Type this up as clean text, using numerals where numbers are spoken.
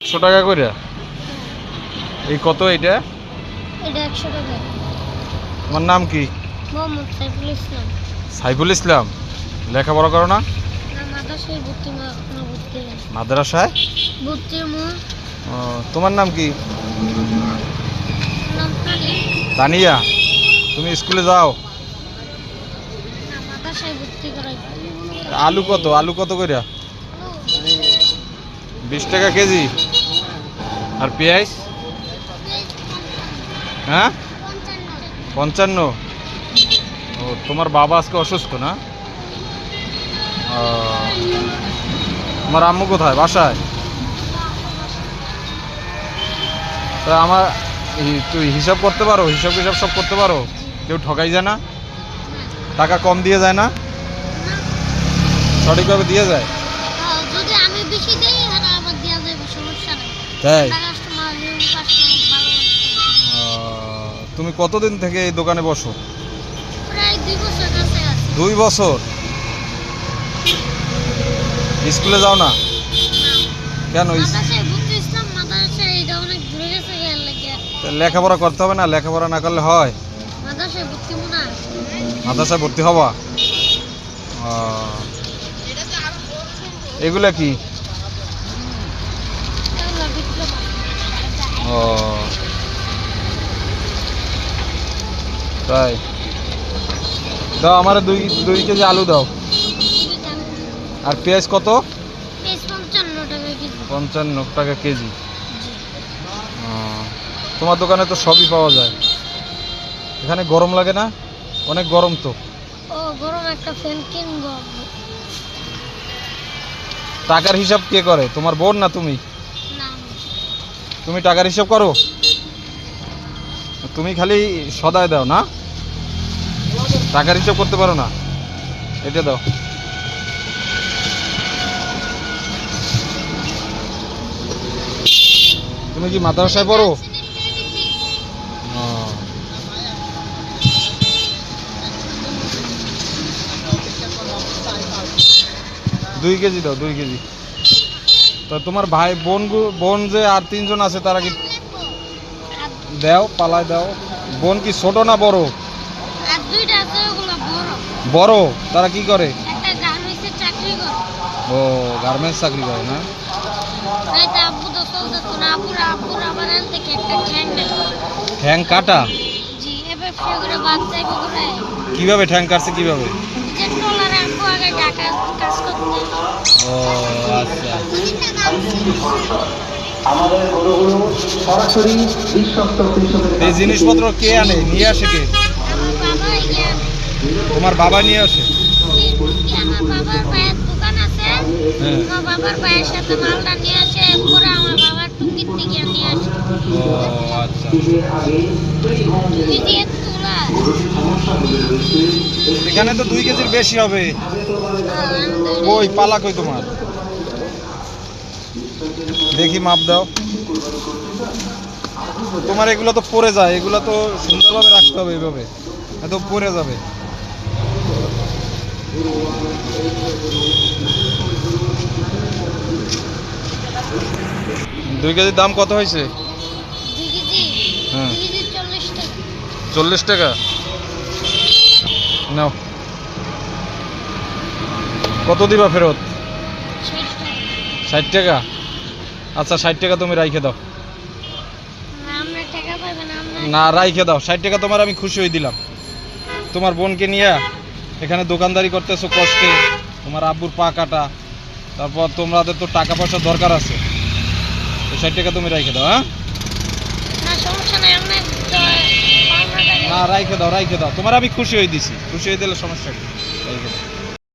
100 টাকা করে। এই কত এটা? এটা 100 টাকা। তোমার নাম কি? মোহাম্মদ সাইফুল ইসলাম। সাইফুল ইসলাম। লেখাপড়া করো না? না, মাদ্রাসায় ভর্তি এখনো ভর্তি হয়নি। মাদ্রাসায় ভর্তি হবো। ও, তোমার নাম কি? নাম তানি। তানিয়া। তুমি স্কুলে যাও? না, মাদ্রাসায় ভর্তি করাই। আলু কত? আলু কত করে? 20 টাকা কেজি। আর পেঁয়াজ? হ্যাঁ, 55। ও, তোমার বাবা আজকে অসুস্থ না? ও, তোমার আম্মু কোথায়? বাসায়? তা আমার তুই হিসাব করতে পারো? হিসাব টিসাব সব করতে পারো? কেউ ঠকাই যায় না? টাকা কম দিয়ে যায় না? সঠিকভাবে দিয়ে যায়? যদি আমি বেশি দেই তাহলে আবার দেওয়া যাবে, সমস্যা নেই। তাই? কাস্টমার ভালো। তুমি কতদিন থেকে এই দোকানে বসো? প্রায় 2 বছর কাছে আছে। 2 বছর। স্কুলে যাও না? না, কেন? মাদ্রাসায় ভর্তি ইসলাম, মাদ্রাসায় এটা অনেক দূরে গেছে গেল লাগে। লেখাপড়া করতে হবে না? লেখাপড়া না করলে হয়? মাদ্রাসায় ভর্তি হবো না। মাদ্রাসায় ভর্তি হবা? এগুলা কি? এগুলো বিক্রি করে। ও, তাই। দাও আমার 2 কেজি আলু দাও। আর পেঁয়াজ কত? পেঁয়াজ 55 টাকা কেজি। 55 টাকা কেজি। জি। ও, তোমার দোকানে তো সবই পাওয়া যায়। এখানে গরম লাগে না? অনেক গরম তো। ও, গরম একটা ফ্যান কিনবো। টাকার হিসাব কে করে? তোমার বোন না তুমি? না, তুমি টাকার হিসাব করো? তুমি খালি সদায় দাও না? টাকার হিসাব করতে পারো না? এটা দাও। তুমি কি মাদ্রাসায় পড়ো? ও, 2 কেজি দাও, 2 কেজি। তো তোমার ভাই বোন যে আর 3 জন আছে তারা কি দাও? পালায় দাও। বোন কি ছোট না বড়? আর দুইটা আছে, ওগুলো বড়। বড়। তারা কি করে? একটা গার্মেন্টসে চাকরি করে। ও, গার্মেন্টস চাকরি করে না? এই তো আব্বু তো চলতেছে না, আব্বুর আবার এন থেকে একটা ঠ্যাং নেই। ঠ্যাং কাটা? জি, এবার ফ্রি করে বাদ যাইব করে। কিভাবে ঠ্যাং কাটছে কিভাবে? যে ট্রলারে আব্বু আগে ঢাকা কাজ করতে। ও, আচ্ছা। আমাদের গরুগুলো সরাসরি বিশ্বস্ত কৃষকের এই জিনিসপত্র কে আনে? নিয়ে আসে কে? আমার বাবা ইয়া, তোমার বাবা নিয়ে আসে? আমার বাবার ভাইয়ের দোকান আছে। হ্যাঁ। আমার বাবার ভাইয়ের সাথে মালটা নিয়ে আসে, পরে আমার বাবার টুকির থেকে নিয়ে আসে। ও, আচ্ছা। টুকি দিয়ে তোলা। এখানে তো 2 কেজির বেশি হবে। আমি কই পালা কই তোমার? দেখি মাপ দাও। তোমার এগুলো তো পড়ে যায়, এগুলো তো সুন্দরভাবে রাখতে হবে এইভাবে, এত পড়ে যাবে। দুই কেজির দাম কত হয়েছে? 2 কেজি। হ্যাঁ। 2 কেজি 40 টাকা। 40 টাকা। নাও। কত দিবা ফেরত? 60 টাকা। 60 টাকা। আচ্ছা, 60 টাকা তুমি রাইখে দাও। না, আমরা টাকা পাইবেন আমরা। না, রাইখে দাও। 60 টাকা তোমার আমি খুশি হয়ে দিলাম। তোমার বোনকে নিয়ে এখানে দোকানদারি করতেছো কষ্টে, তোমার আব্বুর পা কাটা, তারপর তোমাদের তো টাকা পয়সা দরকার আছে। 60 টাকা তুমি রাইখে দাও। হ্যাঁ, না, সমস্যা নাই, আমরা না রাইখে দাও, রাইখে দাও। তোমার আমি খুশি হয়ে দিছি, খুশি হয়ে দিলে সমস্যা কি? রাইখে দাও।